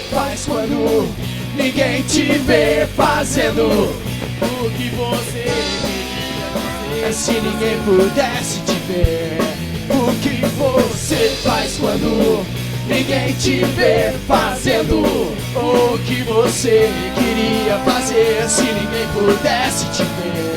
faz quando ninguém te vê fazendo o que você queria fazer? Se ninguém pudesse te ver, o que você faz quando ninguém te vê fazendo o que você queria fazer? Se ninguém pudesse te ver.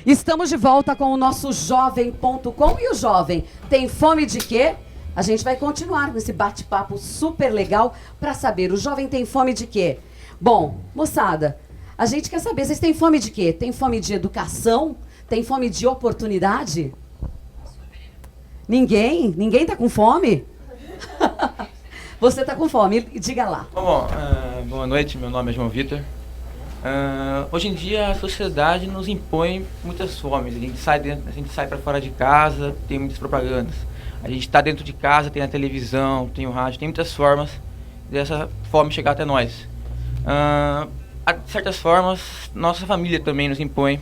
Estamos de volta com o nosso Jovem.com. E o jovem tem fome de quê? A gente vai continuar com esse bate-papo super legal para saber, o jovem tem fome de quê? Bom, moçada, a gente quer saber, vocês têm fome de quê? Tem fome de educação? Tem fome de oportunidade? Ninguém? Ninguém tá com fome? Você tá com fome, diga lá. Bom, boa noite, meu nome é João Vitor. Hoje em dia a sociedade nos impõe muitas fomes. A gente sai para fora de casa, tem muitas propagandas. A gente está dentro de casa, tem a televisão, tem o rádio, tem muitas formas dessa fome chegar até nós. De certas formas, nossa família também nos impõe.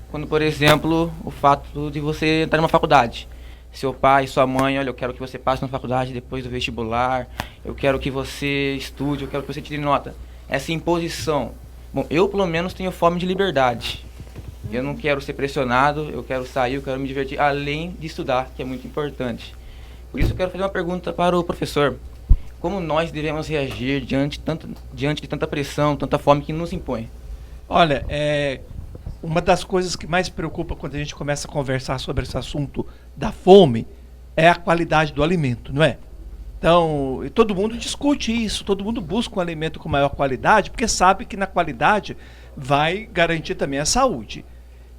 Quando, por exemplo, o fato de você entrar numa faculdade. Seu pai, sua mãe, olha, eu quero que você passe na faculdade depois do vestibular, eu quero que você estude, eu quero que você tire nota. Essa imposição. Bom, eu pelo menos tenho fome de liberdade. Eu não quero ser pressionado, eu quero sair, eu quero me divertir, além de estudar, que é muito importante. Por isso eu quero fazer uma pergunta para o professor. Como nós devemos reagir diante de tanta pressão, tanta fome que nos impõe? Olha, uma das coisas que mais preocupa quando a gente começa a conversar sobre esse assunto da fome é a qualidade do alimento, não é? Então, todo mundo discute isso, todo mundo busca um alimento com maior qualidade, porque sabe que na qualidade vai garantir também a saúde.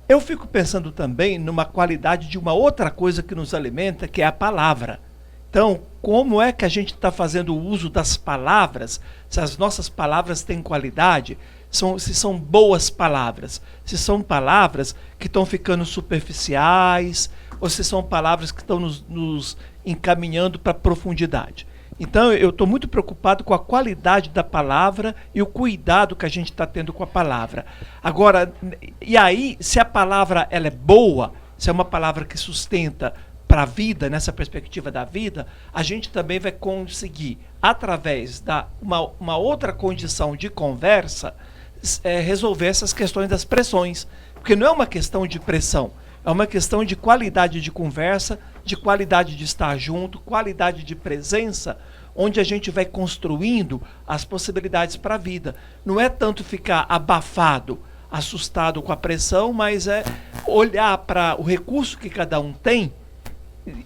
Eu fico pensando também numa qualidade de uma outra coisa que nos alimenta, que é a palavra. Então, como é que a gente está fazendo o uso das palavras? Se as nossas palavras têm qualidade, se são boas palavras, se são palavras que estão ficando superficiais, ou se são palavras que estão nos encaminhando para a profundidade. Então, eu estou muito preocupado com a qualidade da palavra e o cuidado que a gente está tendo com a palavra. Agora, e aí, se a palavra ela é boa, se é uma palavra que sustenta para a vida, nessa perspectiva da vida, a gente também vai conseguir, através da uma outra condição de conversa, resolver essas questões das pressões. Porque não é uma questão de pressão, é uma questão de qualidade de conversa, de qualidade de estar junto, qualidade de presença, onde a gente vai construindo as possibilidades para a vida. Não é tanto ficar abafado, assustado com a pressão, mas é olhar para o recurso que cada um tem,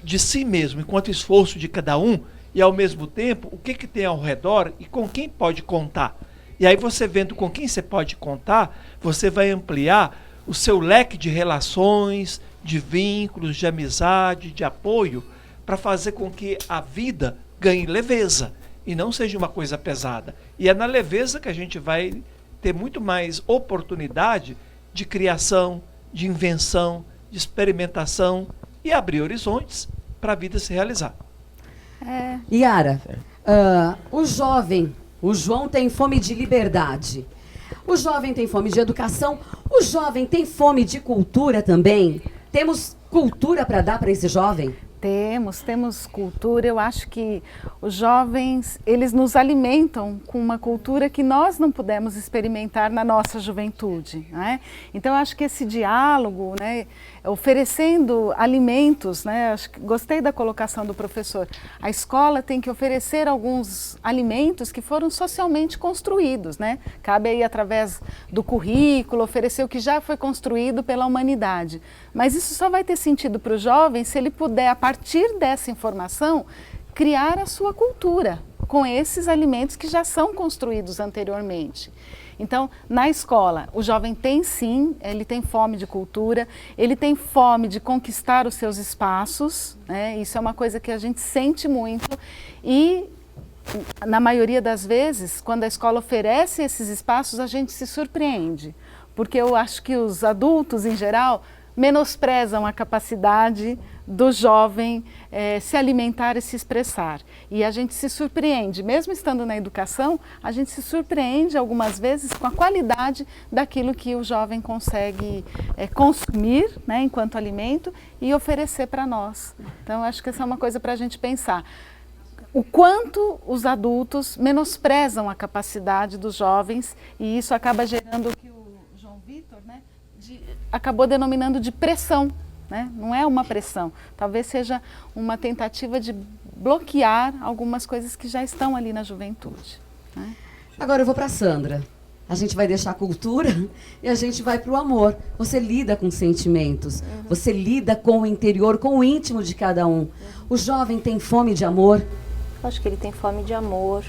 de si mesmo, enquanto esforço de cada um, e ao mesmo tempo, o que tem ao redor e com quem pode contar. E aí você vendo com quem você pode contar, você vai ampliar o seu leque de relações, de vínculos, de amizade, de apoio, para fazer com que a vida ganhe leveza e não seja uma coisa pesada. E é na leveza que a gente vai ter muito mais oportunidade de criação, de invenção, de experimentação e abrir horizontes para a vida se realizar. Yara, o João tem fome de liberdade. O jovem tem fome de educação. O jovem tem fome de cultura também. Temos cultura para dar para esse jovem? Temos cultura. Eu acho que os jovens, eles nos alimentam com uma cultura que nós não pudemos experimentar na nossa juventude, né? Então, eu acho que esse diálogo, né, oferecendo alimentos, né, gostei da colocação do professor. A escola tem que oferecer alguns alimentos que foram socialmente construídos, né? Cabe aí, através do currículo, oferecer o que já foi construído pela humanidade. Mas isso só vai ter sentido para o jovem se ele puder, a partir dessa informação, criar a sua cultura com esses alimentos que já são construídos anteriormente. Então, na escola, o jovem tem sim, ele tem fome de cultura, ele tem fome de conquistar os seus espaços, né? Isso é uma coisa que a gente sente muito e, na maioria das vezes, quando a escola oferece esses espaços, a gente se surpreende, porque eu acho que os adultos, em geral, menosprezam a capacidade do jovem se alimentar e se expressar. E a gente se surpreende, mesmo estando na educação, a gente se surpreende algumas vezes com a qualidade daquilo que o jovem consegue consumir, né, enquanto alimento e oferecer para nós. Então, acho que essa é uma coisa para a gente pensar. o quanto os adultos menosprezam a capacidade dos jovens, e isso acaba gerando o que o João Vitor, né, acabou denominando de pressão, né? Não é uma pressão, talvez seja uma tentativa de bloquear algumas coisas que já estão ali na juventude, né? Agora eu vou para Sandra. A gente vai deixar a cultura e a gente vai para o amor. Você lida com sentimentos, você lida com o interior, com o íntimo de cada um. O jovem tem fome de amor? Eu acho que ele tem fome de amor,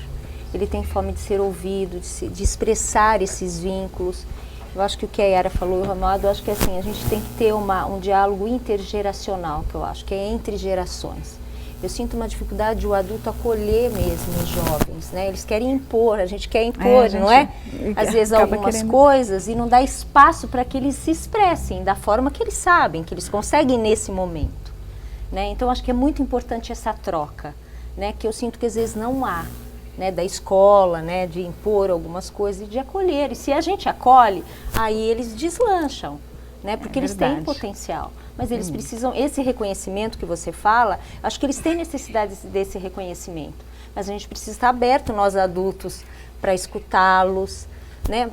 ele tem fome de ser ouvido, de expressar esses vínculos. Eu acho que o que a Yara falou, Ramado, eu acho que assim, a gente tem que ter um diálogo intergeracional, que eu acho que é entre gerações. Eu sinto uma dificuldade de o adulto acolher mesmo os jovens, né? Eles querem impor, a gente quer impor, não é? Às vezes algumas coisas e não dá espaço para que eles se expressem da forma que eles sabem, que eles conseguem nesse momento, né? Então acho que é muito importante essa troca, né? Que eu sinto que às vezes não há, né? Da escola, né? De impor algumas coisas e de acolher. E se a gente acolhe, aí eles deslancham, né? Porque eles têm potencial. Mas eles precisam, esse reconhecimento que você fala, acho que eles têm necessidade desse reconhecimento. Mas a gente precisa estar aberto, nós adultos, para escutá-los, né?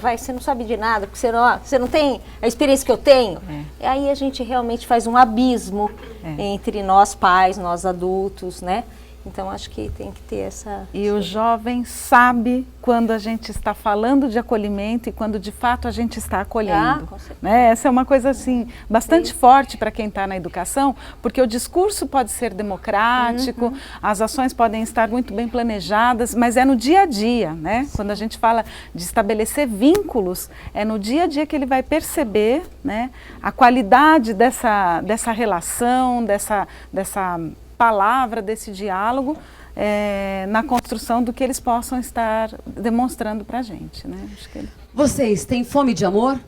Vai, você não sabe de nada, porque você não tem a experiência que eu tenho. E aí a gente realmente faz um abismo entre nós pais, nós adultos, né? Então, acho que tem que ter essa... E o jovem sabe quando a gente está falando de acolhimento e quando, de fato, a gente está acolhendo. Né? Essa é uma coisa, assim, bastante forte para quem está na educação, porque o discurso pode ser democrático, as ações podem estar muito bem planejadas, mas é no dia a dia, né? Quando a gente fala de estabelecer vínculos, é no dia a dia que ele vai perceber, né, a qualidade dessa relação, dessa palavra, desse diálogo, na construção do que eles possam estar demonstrando para a gente, né? Acho que Vocês têm fome de amor?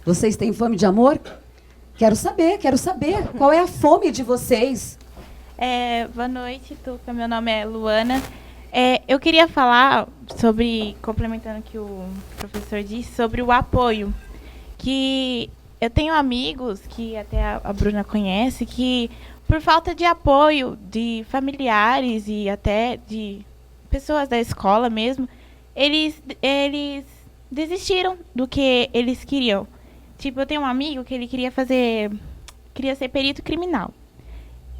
Vocês têm fome de amor? Quero saber. Qual é a fome de vocês? Boa noite, Tuca. Meu nome é Luana. Eu queria falar sobre, complementando o que o professor disse, sobre o apoio. Que eu tenho amigos, que até a Bruna conhece, que por falta de apoio de familiares e até de pessoas da escola mesmo, eles desistiram do que eles queriam. Tipo, eu tenho um amigo que ele queria ser perito criminal.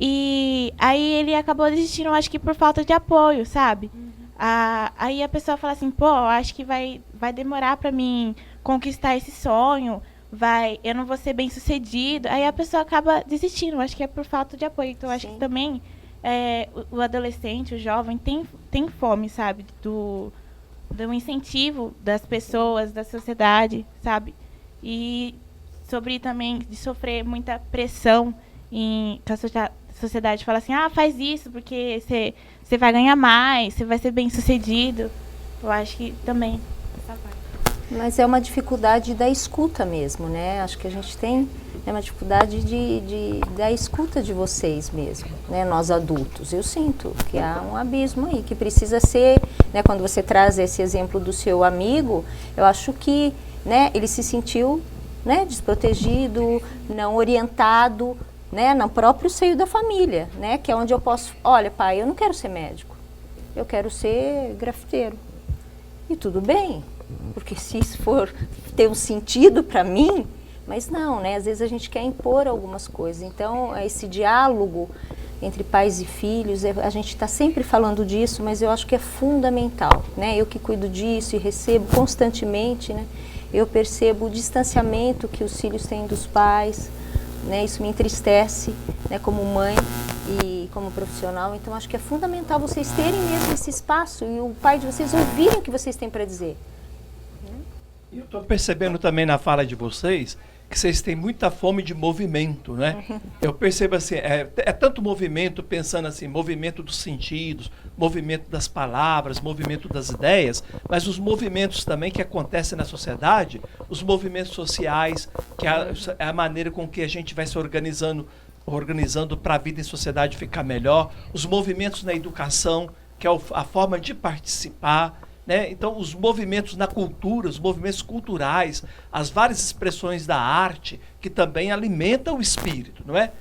E aí ele acabou desistindo, acho que por falta de apoio, sabe? Aí a pessoa fala assim, pô, acho que vai demorar para mim conquistar esse sonho, eu não vou ser bem sucedido. Aí a pessoa acaba desistindo, acho que é por falta de apoio. Então acho que também o adolescente, o jovem tem fome, sabe, do incentivo das pessoas, da sociedade, sabe, e sobre também de sofrer muita pressão que a sociedade fala assim, faz isso porque você vai ganhar mais, você vai ser bem sucedido. Eu acho que também essa parte. Mas é uma dificuldade da escuta mesmo, né? Acho que a gente tem uma dificuldade da escuta de vocês mesmo, né? Nós adultos. Eu sinto que há um abismo aí, que precisa ser, né? Quando você traz esse exemplo do seu amigo, eu acho que, né, ele se sentiu, né, desprotegido, não orientado, né, no próprio seio da família, né? Que é onde eu posso, olha, pai, eu não quero ser médico, eu quero ser grafiteiro. E tudo bem. Porque se isso for ter um sentido para mim, mas não, né? Às vezes a gente quer impor algumas coisas. Então, esse diálogo entre pais e filhos, a gente está sempre falando disso, mas eu acho que é fundamental, né? Eu que cuido disso e recebo constantemente, né? Eu percebo o distanciamento que os filhos têm dos pais, né? Isso me entristece, né? Como mãe e como profissional. Então, acho que é fundamental vocês terem mesmo esse espaço e o pai de vocês ouvirem o que vocês têm para dizer. Eu estou percebendo também na fala de vocês que vocês têm muita fome de movimento, né? Eu percebo assim, é tanto movimento, pensando assim, movimento dos sentidos, movimento das palavras, movimento das ideias, mas os movimentos também que acontecem na sociedade, os movimentos sociais, que é a maneira com que a gente vai se organizando para a vida em sociedade ficar melhor, os movimentos na educação, que é a forma de participar, né? Então, os movimentos na cultura, os movimentos culturais, as várias expressões da arte, que também alimentam o espírito, não é?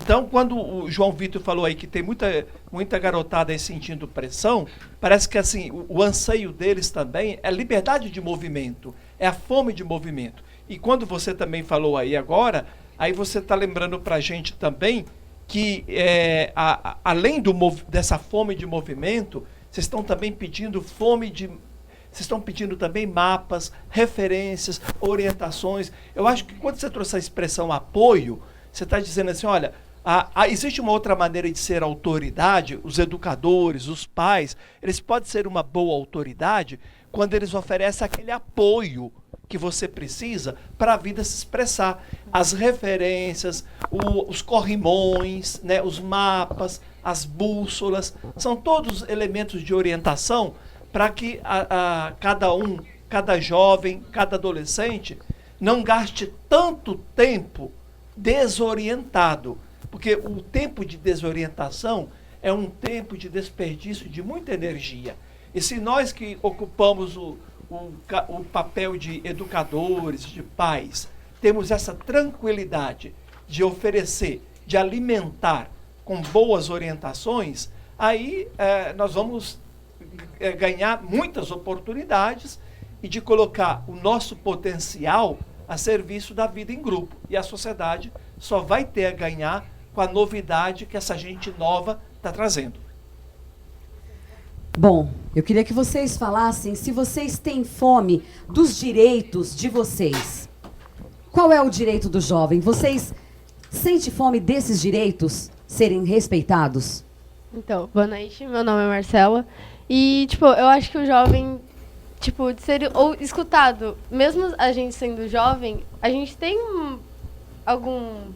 Então, quando o João Vitor falou aí que tem muita garotada aí sentindo pressão, parece que assim, o anseio deles também é liberdade de movimento, é a fome de movimento. E quando você também falou aí agora, aí você está lembrando para a gente também que além dessa fome de movimento, vocês estão também pedindo vocês estão pedindo também mapas, referências, orientações. Eu acho que quando você trouxe a expressão apoio, você está dizendo assim, olha, existe uma outra maneira de ser autoridade, os educadores, os pais, eles podem ser uma boa autoridade quando eles oferecem aquele apoio que você precisa para a vida se expressar. As referências, os corrimões, né, os mapas, as bússolas, são todos elementos de orientação para que cada jovem, cada adolescente não gaste tanto tempo desorientado, porque o tempo de desorientação é um tempo de desperdício de muita energia. E se nós que ocupamos o papel de educadores, de pais, temos essa tranquilidade de oferecer, de alimentar com boas orientações, aí nós vamos ganhar muitas oportunidades e de colocar o nosso potencial a serviço da vida em grupo. E a sociedade só vai ter a ganhar com a novidade que essa gente nova está trazendo. Bom, eu queria que vocês falassem se vocês têm fome dos direitos de vocês. Qual é o direito do jovem? Vocês sentem fome desses direitos serem respeitados? Então, boa noite, meu nome é Marcela. E, eu acho que o jovem, de ser escutado, mesmo a gente sendo jovem, a gente tem algum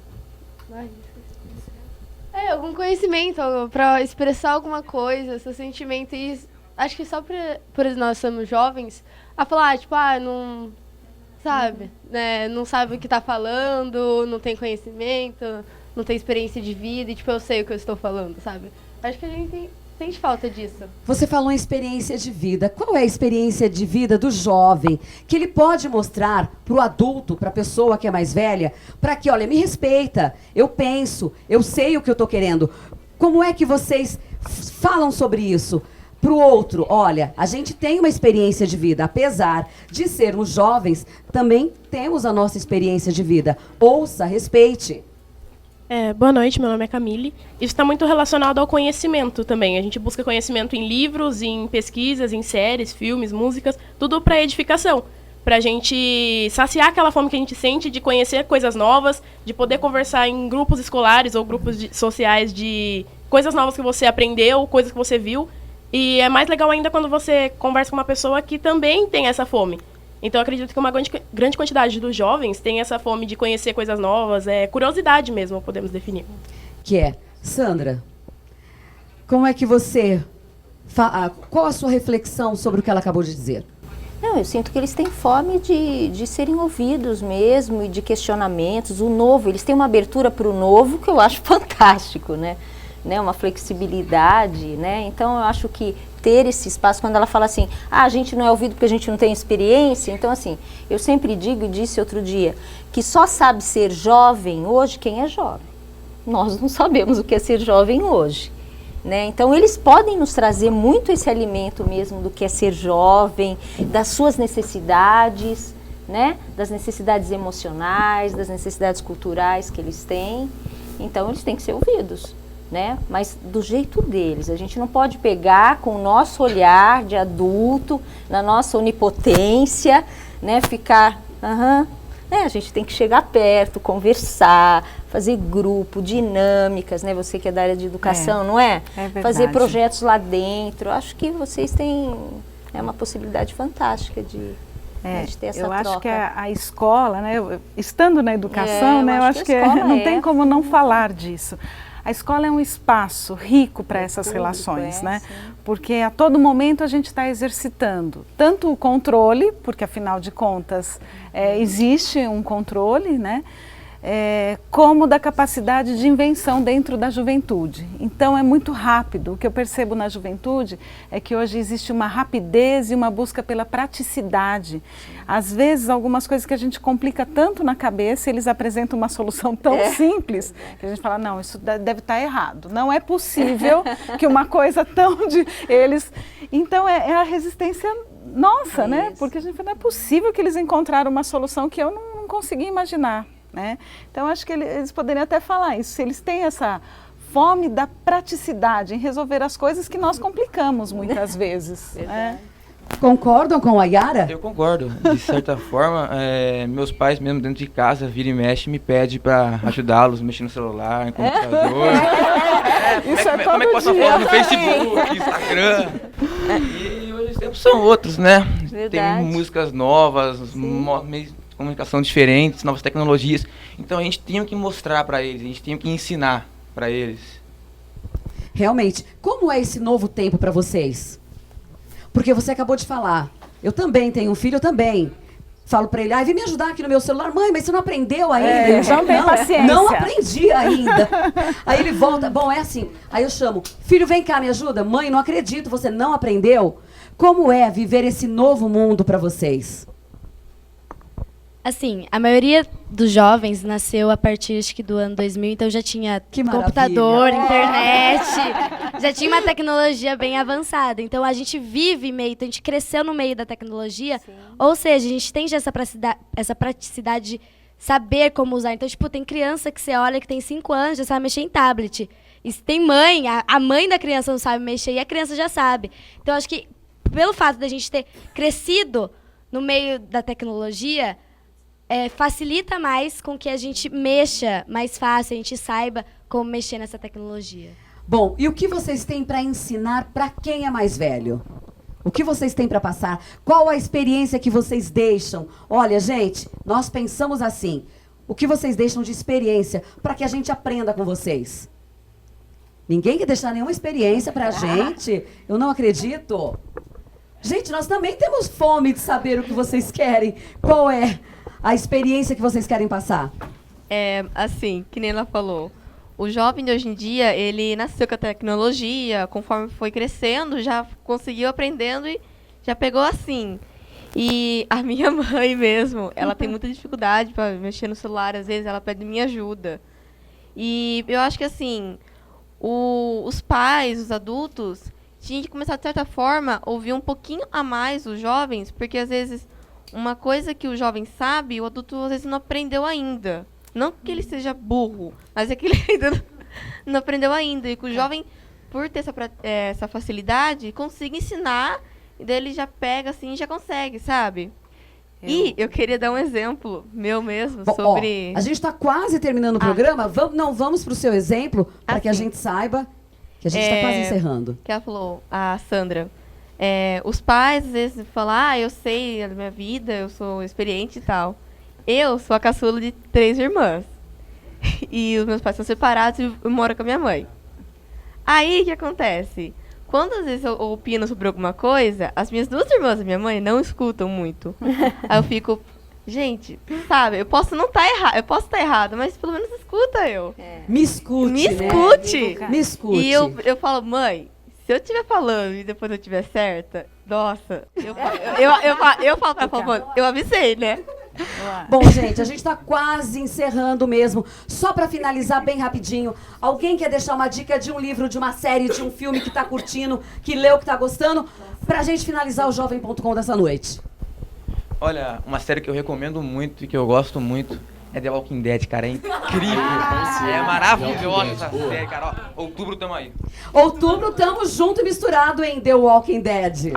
conhecimento para expressar alguma coisa, seu sentimento. E acho que só por nós sermos jovens, a falar, não sabe, né? Não sabe o que está falando, não tem conhecimento, não tem experiência de vida, e eu sei o que eu estou falando, sabe? Acho que a gente sente falta disso. Você falou em experiência de vida. Qual é a experiência de vida do jovem que ele pode mostrar para o adulto, para a pessoa que é mais velha, para que, olha, me respeita, eu penso, eu sei o que eu estou querendo. Como é que vocês falam sobre isso para o outro? Olha, a gente tem uma experiência de vida, apesar de sermos jovens, também temos a nossa experiência de vida. Ouça, respeite. Boa noite, meu nome é Camille. Isso está muito relacionado ao conhecimento também. A gente busca conhecimento em livros, em pesquisas, em séries, filmes, músicas, tudo para edificação. Para a gente saciar aquela fome que a gente sente de conhecer coisas novas, de poder conversar em grupos escolares ou grupos sociais de coisas novas que você aprendeu, coisas que você viu. E é mais legal ainda quando você conversa com uma pessoa que também tem essa fome. Então, eu acredito que uma grande quantidade dos jovens tem essa fome de conhecer coisas novas, curiosidade mesmo, podemos definir. Sandra, como é que você... qual a sua reflexão sobre o que ela acabou de dizer? Não, eu sinto que eles têm fome de serem ouvidos mesmo, e de questionamentos. O novo, eles têm uma abertura para o novo que eu acho fantástico, né? Uma flexibilidade, né? Então, eu acho que ter esse espaço, quando ela fala assim, a gente não é ouvido porque a gente não tem experiência. Então, assim, eu sempre digo, e disse outro dia, que só sabe ser jovem hoje quem é jovem. Nós não sabemos o que é ser jovem hoje, né? Então, eles podem nos trazer muito esse alimento mesmo do que é ser jovem, das suas necessidades, né? Das necessidades emocionais, das necessidades culturais que eles têm. Então, eles têm que ser ouvidos, né? Mas do jeito deles. A gente não pode pegar com o nosso olhar de adulto, na nossa onipotência, né? Ficar... A gente tem que chegar perto, conversar, fazer grupo, dinâmicas, né? Você que é da área de educação, não é? É verdade. Fazer projetos lá dentro. Acho que vocês têm uma possibilidade fantástica de ter essa troca. Eu acho que a escola, né? Estando na educação, né? Eu acho que não tem como não falar disso. A escola é um espaço rico para essas relações, né? Sim. Porque a todo momento a gente está exercitando tanto o controle, porque afinal de contas existe um controle, né? como da capacidade de invenção dentro da juventude. Então é muito rápido. O que eu percebo na juventude é que hoje existe uma rapidez e uma busca pela praticidade. Às vezes algumas coisas que a gente complica tanto na cabeça, eles apresentam uma solução tão simples que a gente fala, não, isso deve estar errado. Não é possível que uma coisa tão de eles... Então é a resistência nossa, né? Porque a gente fala, não é possível que eles encontraram uma solução que eu não consegui imaginar. Né? Então, acho que eles poderiam até falar isso, se eles têm essa fome da praticidade em resolver as coisas que nós complicamos muitas vezes. Né? Concordam com a Yara? Eu concordo. De certa forma, meus pais, mesmo dentro de casa, vira e mexe, me pede para ajudá-los, mexer no celular, no computador. Como é que posso falar no Facebook, Instagram? E hoje os tempos são outros, né? Verdade. Tem músicas novas, meios de comunicação diferentes, novas tecnologias. Então a gente tem que mostrar para eles, a gente tem que ensinar para eles. Realmente, como é esse novo tempo para vocês? Porque você acabou de falar, eu também tenho um filho, eu também. Falo para ele, vem me ajudar aqui no meu celular. Mãe, mas você não aprendeu ainda? Eu já tenho paciência. Não aprendi ainda. Aí ele volta, bom, é assim. Aí eu chamo, filho, vem cá, me ajuda. Mãe, não acredito, você não aprendeu? Como é viver esse novo mundo para vocês? Assim, a maioria dos jovens nasceu a partir, acho que, do ano 2000, então já tinha computador, internet, já tinha uma tecnologia bem avançada. Então a gente vive meio, a gente cresceu no meio da tecnologia, ou seja, a gente tem já essa praticidade de saber como usar. Então, tipo, tem criança que você olha que tem 5 anos, já sabe mexer em tablet. E se tem mãe, a mãe da criança não sabe mexer e a criança já sabe. Então, acho que pelo fato da gente ter crescido no meio da tecnologia, facilita mais com que a gente mexa mais fácil, a gente saiba como mexer nessa tecnologia. Bom, e o que vocês têm para ensinar para quem é mais velho? O que vocês têm para passar? Qual a experiência que vocês deixam? Olha, gente, nós pensamos assim. O que vocês deixam de experiência para que a gente aprenda com vocês? Ninguém quer deixar nenhuma experiência para a gente? Eu não acredito. Gente, nós também temos fome de saber o que vocês querem. Qual é a experiência que vocês querem passar? Assim, que nem ela falou, o jovem de hoje em dia, ele nasceu com a tecnologia, conforme foi crescendo, já conseguiu aprendendo e já pegou assim. E a minha mãe mesmo, ela tem muita dificuldade para mexer no celular, às vezes ela pede minha ajuda. E eu acho que assim, os pais, os adultos, tinham que começar, de certa forma, a ouvir um pouquinho a mais os jovens, porque às vezes uma coisa que o jovem sabe, o adulto às vezes não aprendeu ainda. Não que ele seja burro, mas é que ele ainda não aprendeu ainda. E que o jovem, por ter essa facilidade, consiga ensinar, e daí ele já pega assim e já consegue, sabe? E eu queria dar um exemplo meu mesmo sobre... a gente está quase terminando o programa. Vamos para o seu exemplo, para que a gente saiba que a gente está quase encerrando. Que ela falou, a Sandra. Os pais, às vezes, falam, eu sei a minha vida, eu sou experiente e tal. Eu sou a caçula de 3 irmãs. E os meus pais são separados e eu moro com a minha mãe. Aí, o que acontece? Quando, às vezes, eu opino sobre alguma coisa, as minhas 2 irmãs e minha mãe não escutam muito. Aí eu fico, gente, sabe, eu posso não estar errado, eu posso estar errado, mas pelo menos escuta eu. Me escute, Me escute. Né? Me escute. E eu falo, mãe, se eu estiver falando e depois eu estiver certa, nossa, eu falo pra ela, eu avisei, né? Bom, gente, a gente está quase encerrando mesmo. Só para finalizar bem rapidinho, alguém quer deixar uma dica de um livro, de uma série, de um filme que está curtindo, que leu, que está gostando, para a gente finalizar o Jovem.com dessa noite? Olha, uma série que eu recomendo muito e que eu gosto muito é The Walking Dead, cara. É incrível. É maravilhosa essa série, cara. Ó, outubro tamo aí. Outubro tamo junto e misturado em The Walking Dead.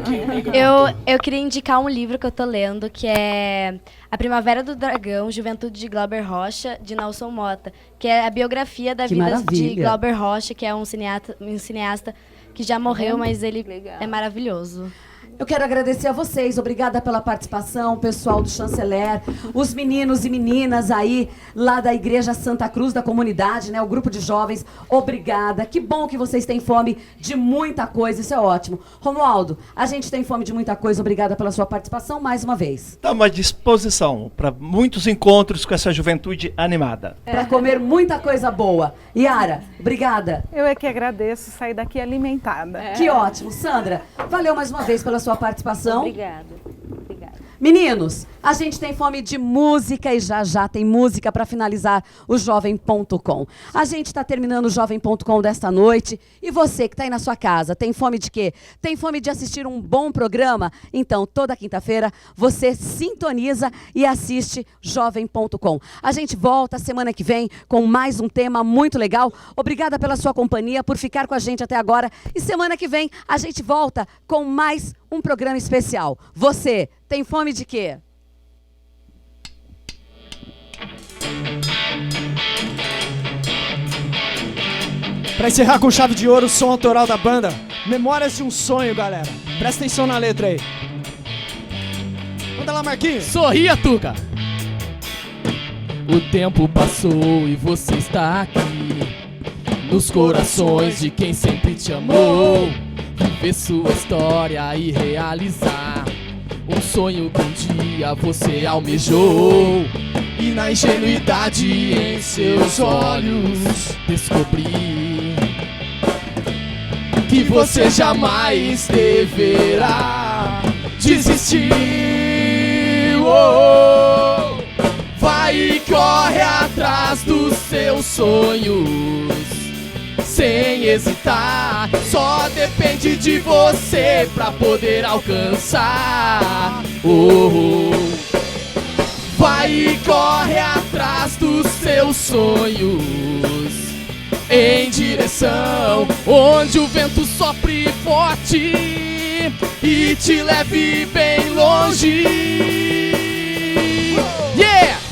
Eu queria indicar um livro que eu tô lendo, que é A Primavera do Dragão, Juventude de Glauber Rocha, de Nelson Motta, que é a biografia da vida de Glauber Rocha, que é um cineasta que já morreu, mas ele é maravilhoso. Eu quero agradecer a vocês, obrigada pela participação, pessoal do Chanceler, os meninos e meninas aí, lá da Igreja Santa Cruz, da comunidade, né, o grupo de jovens, obrigada. Que bom que vocês têm fome de muita coisa, isso é ótimo. Romualdo, a gente tem fome de muita coisa, obrigada pela sua participação mais uma vez. Estamos à disposição para muitos encontros com essa juventude animada. Para comer muita coisa boa. Yara, obrigada. Eu é que agradeço, sair daqui alimentada. Que ótimo. Sandra, valeu mais uma vez pela sua participação. Obrigada. Meninos, a gente tem fome de música e já tem música para finalizar o Jovem.com. A gente está terminando o Jovem.com desta noite e você que está aí na sua casa, tem fome de quê? Tem fome de assistir um bom programa? Então, toda quinta-feira você sintoniza e assiste Jovem.com. A gente volta semana que vem com mais um tema muito legal. Obrigada pela sua companhia, por ficar com a gente até agora. E semana que vem a gente volta com mais um programa especial. Você tem fome de quê? Pra encerrar com chave de ouro, o som autoral da banda Memórias de um Sonho, galera. Presta atenção na letra aí. Manda lá, Marquinhos. Sorria, Tuca. O tempo passou e você está aqui, nos corações de quem sempre te amou. Viver sua história e realizar um sonho que um dia você almejou. E na ingenuidade em seus olhos descobri que você jamais deverá desistir. Oh, vai e corre atrás dos seus sonhos sem hesitar, só depende de você pra poder alcançar. Oh, vai e corre atrás dos seus sonhos em direção onde o vento sopre forte e te leve bem longe. Yeah!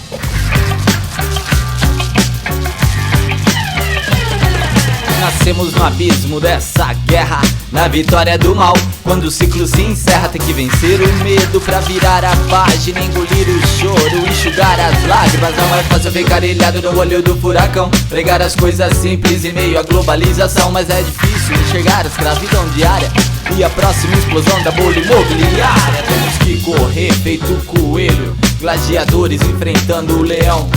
Nascemos no abismo dessa guerra, na vitória do mal. Quando o ciclo se encerra, tem que vencer o medo pra virar a página, engolir o choro, enxugar as lágrimas. Não é fácil ficar ilhado no olho do furacão, pregar as coisas simples em meio à globalização. Mas é difícil enxergar a escravidão diária e a próxima explosão da bolha imobiliária. Temos que correr feito coelho, gladiadores enfrentando o leão.